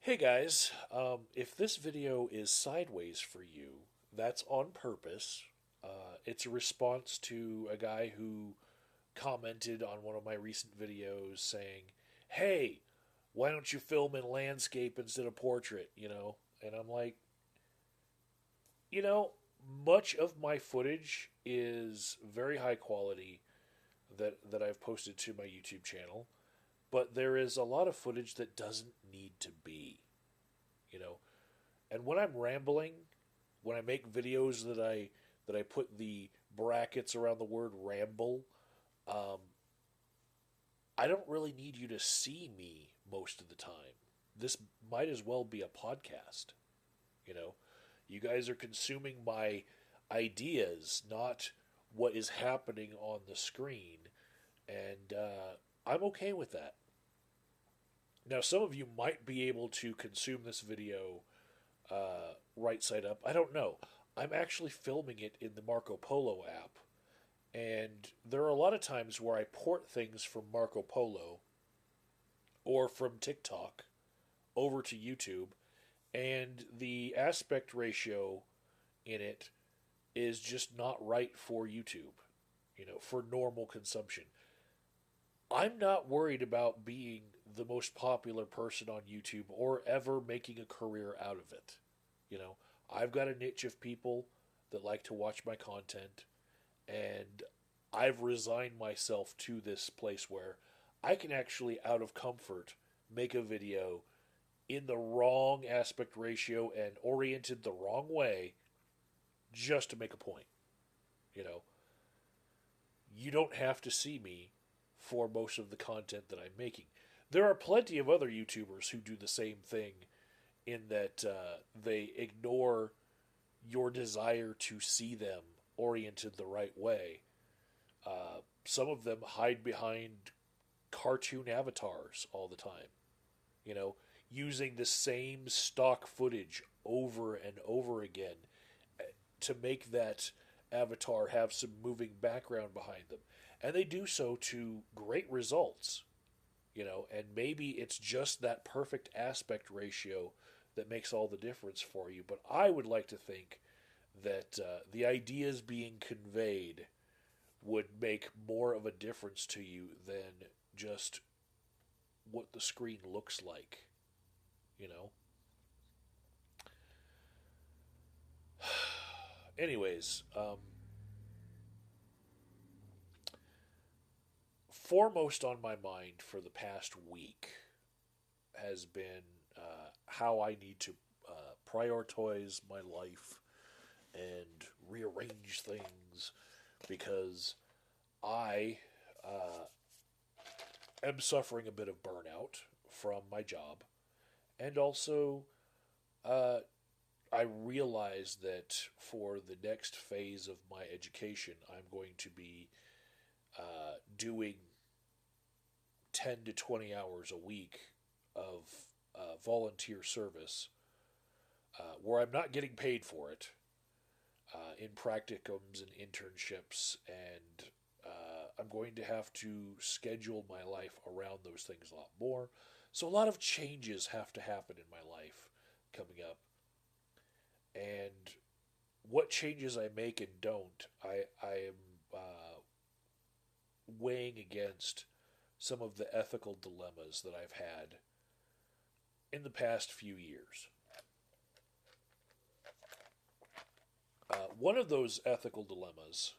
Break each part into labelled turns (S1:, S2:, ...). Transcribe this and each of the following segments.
S1: Hey guys, if this video is sideways for you, that's on purpose. It's a response to a guy who commented on one of my recent videos saying, "Hey, why don't you film in landscape instead of portrait?" And I'm like, you know, much of my footage is very high quality that I've posted to my YouTube channel, but there is a lot of footage that doesn't need to be, you know. And when I'm rambling, when I make videos that I put the brackets around the word ramble, um, I don't really need you to see me most of the time. This might as well be a podcast. You know, you guys are consuming my ideas, not what is happening on the screen, and I'm okay with that. Now, some of you might be able to consume this video right side up. I don't know. I'm actually filming it in the Marco Polo app, and there are a lot of times where I port things from Marco Polo or from TikTok over to YouTube, and the aspect ratio in it is just not right for YouTube, for normal consumption. I'm not worried about being the most popular person on YouTube or ever making a career out of it. You know, I've got a niche of people that like to watch my content, and I've resigned myself to this place where I can actually, out of comfort, make a video in the wrong aspect ratio and oriented the wrong way just to make a point. You know, you don't have to see me for most of the content that I'm making. There are plenty of other YouTubers who do the same thing in that they ignore your desire to see them oriented the right way. Some of them hide behind cartoon avatars all the time, you know, using the same stock footage over and over again to make that avatar have some moving background behind them. And they do so to great results, and maybe it's just that perfect aspect ratio that makes all the difference for you. But I would like to think that the ideas being conveyed would make more of a difference to you than just what the screen looks like, you know? Anyways, foremost on my mind for the past week has been how I need to prioritize my life and rearrange things because I am suffering a bit of burnout from my job. And also, uh, I realize that for the next phase of my education, I'm going to be doing 10 to 20 hours a week of volunteer service where I'm not getting paid for it in practicums and internships, and I'm going to have to schedule my life around those things a lot more. So, a lot of changes have to happen in my life coming up. And what changes I make and don't, I am weighing against some of the ethical dilemmas that I've had in the past few years. One of those ethical dilemmas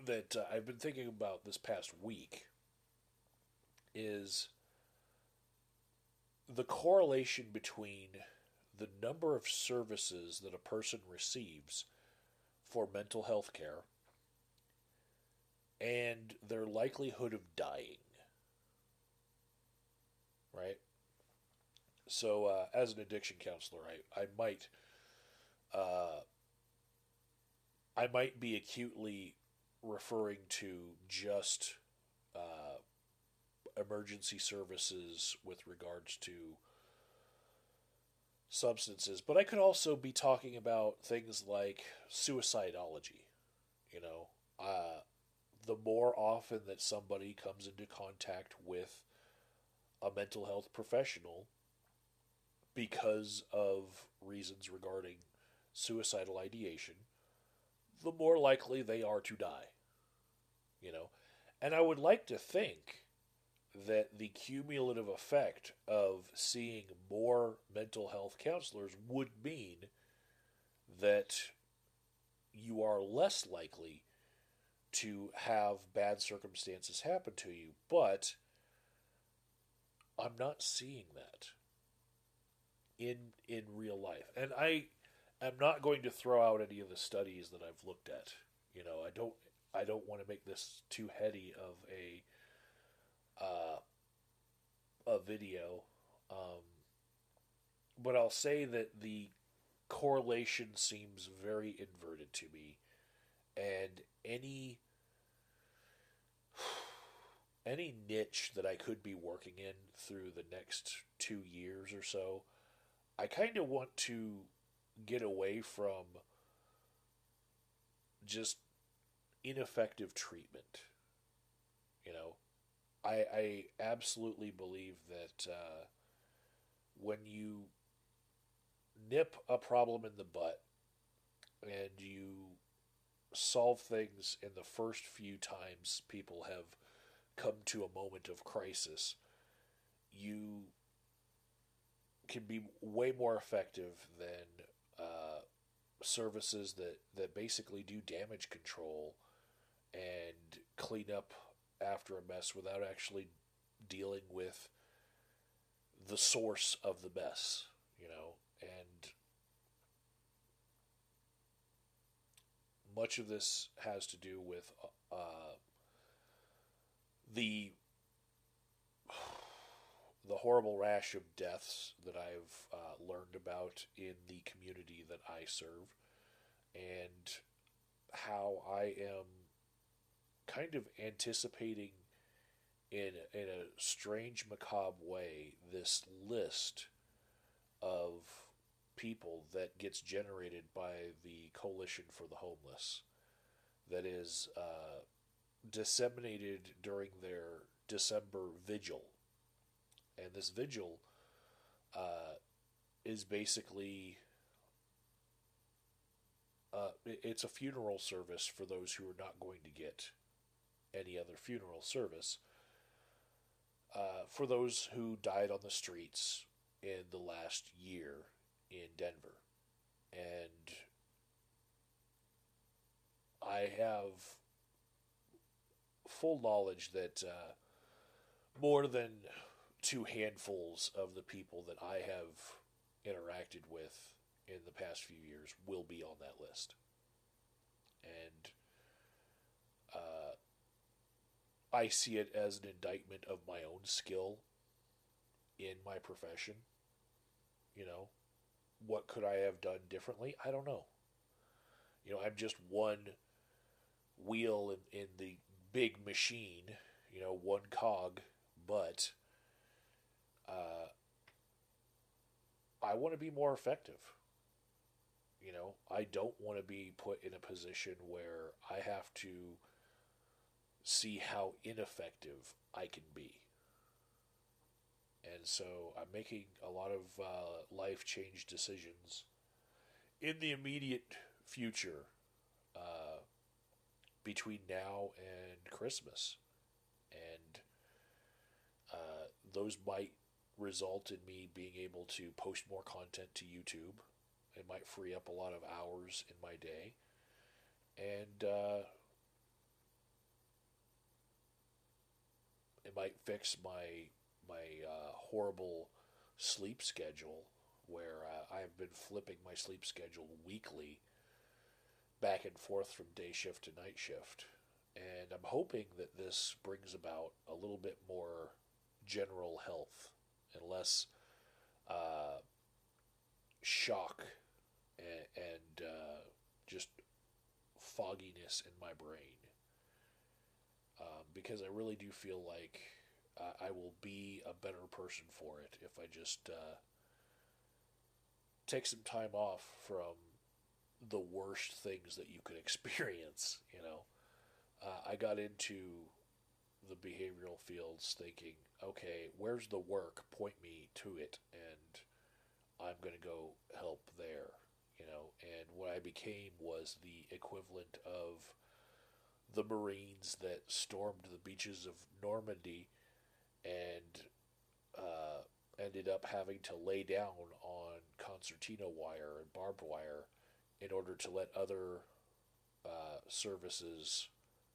S1: that I've been thinking about this past week is the correlation between the number of services that a person receives for mental health care and their likelihood of dying, right? So, as an addiction counselor, uh, I might be acutely referring to just uh, emergency services with regards to substances, but I could also be talking about things like suicidology. You know, the more often that somebody comes into contact with a mental health professional, because of reasons regarding suicidal ideation, the more likely they are to die. You know, and I would like to think that the cumulative effect of seeing more mental health counselors would mean that you are less likely to have bad circumstances happen to you. But I'm not seeing that in real life. And I am not going to throw out any of the studies that I've looked at. You know, I don't want to make this too heady of a video. Um, but I'll say that the correlation seems very inverted to me, and any niche that I could be working in through the next 2 years or so, I kind of want to get away from just ineffective treatment. You know, I absolutely believe that when you nip a problem in the butt and you solve things in the first few times people have come to a moment of crisis, you can be way more effective than services that basically do damage control and clean up after a mess without actually dealing with the source of the mess, you know. And much of this has to do with the the horrible rash of deaths that I've learned about in the community that I serve, and how I am kind of anticipating in a strange, macabre way this list of people that gets generated by the Coalition for the Homeless that is disseminated during their December vigil. And this vigil is basically it's a funeral service for those who are not going to get any other funeral service, for those who died on the streets in the last year in Denver. And I have full knowledge that more than two handfuls of the people that I have interacted with in the past few years will be on that list. And I see it as an indictment of my own skill in my profession. You know, what could I have done differently? I don't know. You know, I'm just one wheel in the big machine, you know, one cog, but I want to be more effective. You know, I don't want to be put in a position where I have to see how ineffective I can be. And so I'm making a lot of life change decisions in the immediate future, between now and Christmas. And those might result in me being able to post more content to YouTube. It might free up a lot of hours in my day. And it might fix my horrible sleep schedule, where I have been flipping my sleep schedule weekly back and forth from day shift to night shift. And I'm hoping that this brings about a little bit more general health and less shock and just fogginess in my brain. Because I really do feel like I will be a better person for it if I just take some time off from the worst things that you could experience. You know, I got into the behavioral fields thinking, okay, where's the work? Point me to it. And I'm going to go help there, you know. And what I became was the equivalent of the Marines that stormed the beaches of Normandy and ended up having to lay down on concertina wire and barbed wire in order to let other services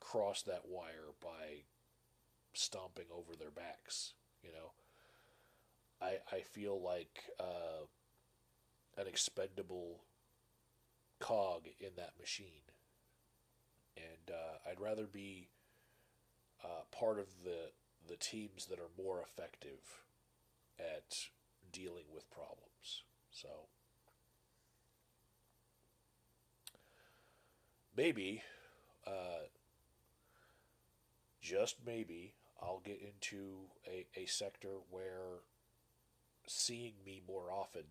S1: cross that wire by stomping over their backs. You know, I feel like an expendable cog in that machine, and I'd rather be part of the teams that are more effective at dealing with problems. So maybe, uh, just maybe, I'll get into a sector where seeing me more often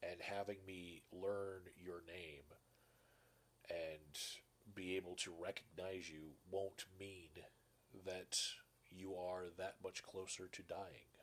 S1: and having me learn your name and be able to recognize you won't mean that you are that much closer to dying.